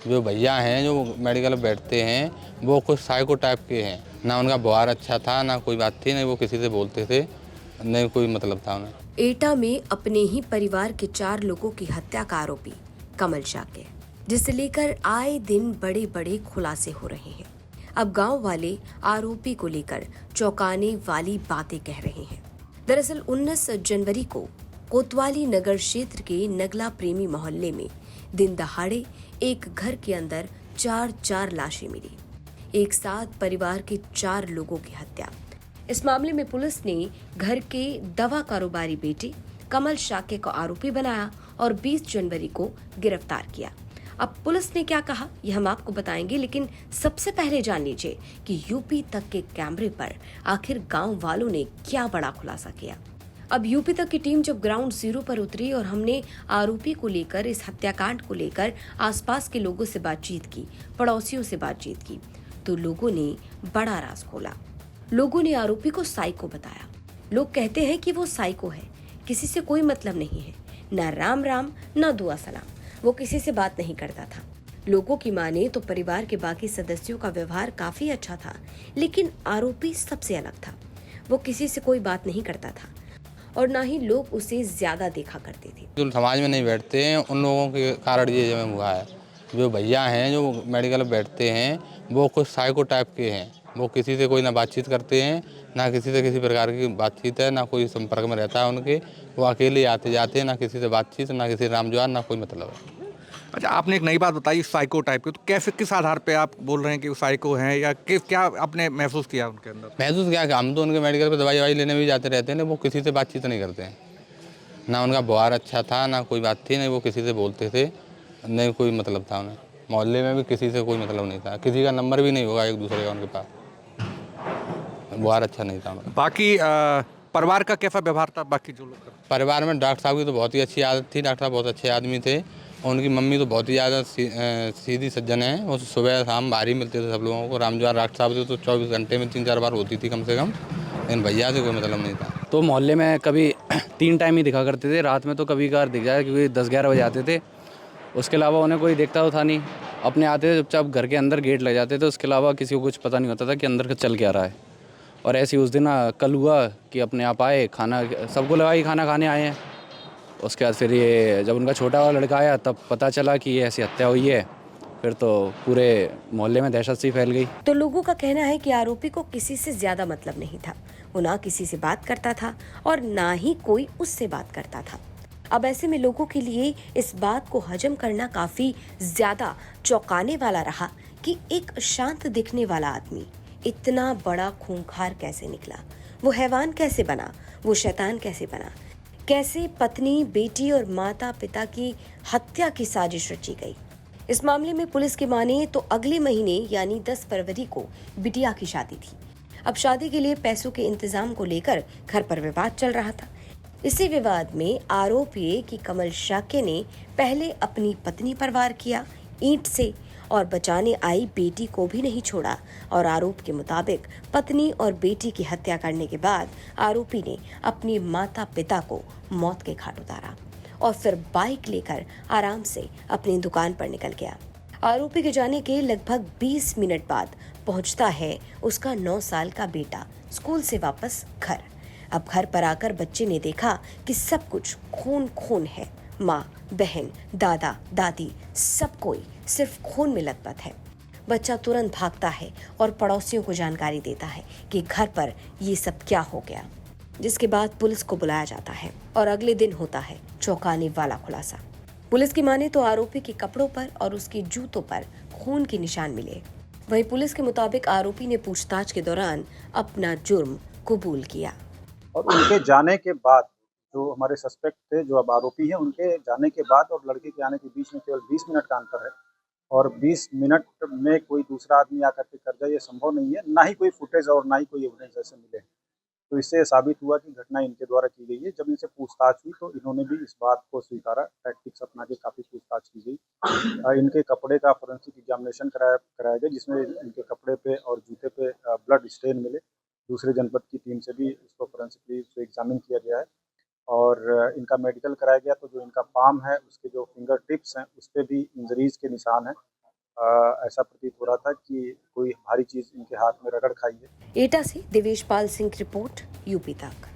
जो भैया हैं जो मेडिकल में बैठते हैं वो कुछ साइको टाइप के हैं। ना उनका व्यवहार अच्छा था, ना कोई बात थी, ना वो किसी से बोलते थे, नहीं कोई मतलब था उन्हें। एटा में अपने ही परिवार के 4 लोगों की हत्या का आरोपी कमल शाक्य, जिसे लेकर आए दिन बड़े बड़े खुलासे हो रहे हैं। अब गांव वाले आरोपी को लेकर चौंकाने वाली बातें कह रहे हैं। दरअसल 19 जनवरी को कोतवाली नगर क्षेत्र के नगला प्रेमी मोहल्ले में दिन दहाड़े एक घर के अंदर चार लाशें मिली। एक साथ परिवार के 4 लोगों की हत्या। इस मामले में पुलिस ने घर के दवा कारोबारी बेटे कमल शाक्य को आरोपी बनाया और 20 जनवरी को गिरफ्तार किया। अब पुलिस ने क्या कहा यह हम आपको बताएंगे, लेकिन सबसे पहले जान लीजिए कि यूपी तक के कैमरे पर आखिर गांव वालों ने क्या बड़ा खुलासा किया। अब यूपी तक की टीम जब ग्राउंड जीरो पर उतरी और हमने आरोपी को लेकर, इस हत्याकांड को लेकर आसपास के लोगों से बातचीत की, पड़ोसियों से बातचीत की, तो लोगों ने बड़ा राज खोला। लोगों ने आरोपी को साइको बताया। लोग कहते हैं कि वो साइको है, किसी से कोई मतलब नहीं है, ना राम राम ना दुआ सलाम, वो किसी से बात नहीं करता था। लोगों की माने तो परिवार के बाकी सदस्यों का व्यवहार काफी अच्छा था, लेकिन आरोपी सबसे अलग था। वो किसी से कोई बात नहीं करता था और ना ही लोग उसे ज्यादा देखा करते थे। जो समाज में नहीं बैठते हैं उन लोगों के कारण ये जो हुआ है। जो भैया हैं जो मेडिकल में बैठते हैं वो कुछ साइको टाइप के हैं। वो किसी से कोई ना बातचीत करते हैं, ना किसी से किसी प्रकार की बातचीत है, ना कोई संपर्क में रहता है उनके। वो अकेले आते जाते हैं, ना किसी से बातचीत, ना किसी राम जुआर, ना कोई मतलब है। अच्छा, आपने एक नई बात बताई साइको टाइप की, तो कैसे, किस आधार पे आप बोल रहे हैं कि वो साइको हैं, या क्या आपने महसूस किया उनके अंदर? महसूस क्या कि हम तो उनके मेडिकल पे दवाई लेने भी जाते रहते हैं, वो किसी से बातचीत नहीं करते हैं। ना उनका व्यवहार अच्छा था, ना कोई बात थी, नहीं वो किसी से बोलते थे, नहीं कोई मतलब था उन्हें। मोहल्ले में भी किसी से कोई मतलब नहीं था, किसी का नंबर भी नहीं होगा एक दूसरे का उनके पास। व्यवहार अच्छा नहीं था उनका। बाकी परिवार का कैसा व्यवहार था, बाकी जो लोग? परिवार में डॉक्टर साहब की तो बहुत ही अच्छी आदत थी। डॉक्टर साहब बहुत अच्छे आदमी थे और उनकी मम्मी तो बहुत ही ज़्यादा सीधी सज्जन है। वो सुबह शाम बाहर ही मिलते थे सब लोगों को। रामजवार डॉक्टर साहब थे तो 24 घंटे में 3-4 बार होती थी कम से कम, लेकिन भैया से कोई मतलब नहीं था। तो मोहल्ले में कभी 3 टाइम ही दिखा करते थे, रात में तो कभी कभार दिख जाए क्योंकि 10-11 बजे आते थे। उसके अलावा उन्हें कोई देखता तो था नहीं, अपने आते थे चुपचाप, घर के अंदर गेट लग जाते थे। उसके अलावा किसी को कुछ पता नहीं होता था कि अंदर का चल क्या रहा है। और ऐसे ही उस दिन कल हुआ कि अपने आप आए, खाना सबको लगा कि खाना खाने आए हैं। उसके बाद फिर ये जब उनका छोटा वाला लड़का आया तब पता चला कि ये ऐसी हत्या हुई है। फिर तो पूरे मोहल्ले में दहशत सी फैल गई। तो लोगों का कहना है कि आरोपी को किसी से ज्यादा मतलब नहीं था। वो ना किसी से बात करता था और ना ही कोई उससे बात करता था। अब ऐसे में लोगों के लिए इस बात को हजम करना काफी ज्यादा चौंकाने वाला रहा कि एक शांत दिखने वाला आदमी इतना बड़ा खूंखार कैसे निकला। वो हैवान कैसे बना, वो शैतान कैसे बना, कैसे पत्नी, बेटी और माता पिता की हत्या की साजिश रची गई। इस मामले में पुलिस की माने तो अगले महीने यानी 10 फरवरी को बिटिया की शादी थी। अब शादी के लिए पैसों के इंतजाम को लेकर घर पर विवाद चल रहा था। इसी विवाद में आरोप ये कि कमल शाक्य ने पहले अपनी पत्नी पर वार किया ईंट से और बचाने आई बेटी को भी नहीं छोड़ा। और आरोप के मुताबिक पत्नी और बेटी की हत्या करने के बाद आरोपी ने अपनी माता पिता को मौत के घाट उतारा और फिर बाइक लेकर आराम से अपनी दुकान पर निकल गया। आरोपी के जाने के लगभग 20 मिनट बाद पहुंचता है उसका 9 साल का बेटा स्कूल से वापस घर। अब घर पर आकर बच्चे ने देखा कि सब कुछ खून खून है। माँ, बहन, दादा, दादी, सब कोई सिर्फ खून में लथपथ है। बच्चा तुरंत भागता है और पड़ोसियों को जानकारी देता है कि घर पर ये सब क्या हो गया, जिसके बाद पुलिस को बुलाया जाता है और अगले दिन होता है चौंकाने वाला खुलासा। पुलिस की माने तो आरोपी के कपड़ों पर और उसके जूतों पर खून के निशान मिले। वहीं पुलिस के मुताबिक आरोपी ने पूछताछ के दौरान अपना जुर्म कबूल किया। और उनके जाने के बाद जो हमारे सस्पेक्ट थे, जो अब आरोपी हैं, उनके जाने के बाद और लड़के के आने के बीच में केवल 20 मिनट का अंतर है और 20 मिनट में कोई दूसरा आदमी आकर के कर जाए ये संभव नहीं है। ना ही कोई फुटेज और ना ही कोई एविडेंस ऐसे मिले। तो इससे साबित हुआ कि घटना इनके द्वारा की गई है। जब इनसे पूछताछ हुई तो इन्होंने भी इस बात को स्वीकारा। टैक्टिक्स अपना के काफ़ी पूछताछ की गई। इनके कपड़े का फोरेंसिक एग्जामिनेशन कराया गया, जिसमें इनके कपड़े पे और जूते पे ब्लड स्टेन मिले। दूसरे जनपद की टीम से भी इसको फोरेंसिकली एग्जामिन किया गया है और इनका मेडिकल कराया गया। तो जो इनका पाम है उसके जो फिंगर टिप्स हैं उस पर भी इंजरीज के निशान हैं ऐसा प्रतीत हो रहा था कि कोई भारी चीज़ इनके हाथ में रगड़ खाई है। एटा से देवेश पाल सिंह की रिपोर्ट, यूपी तक।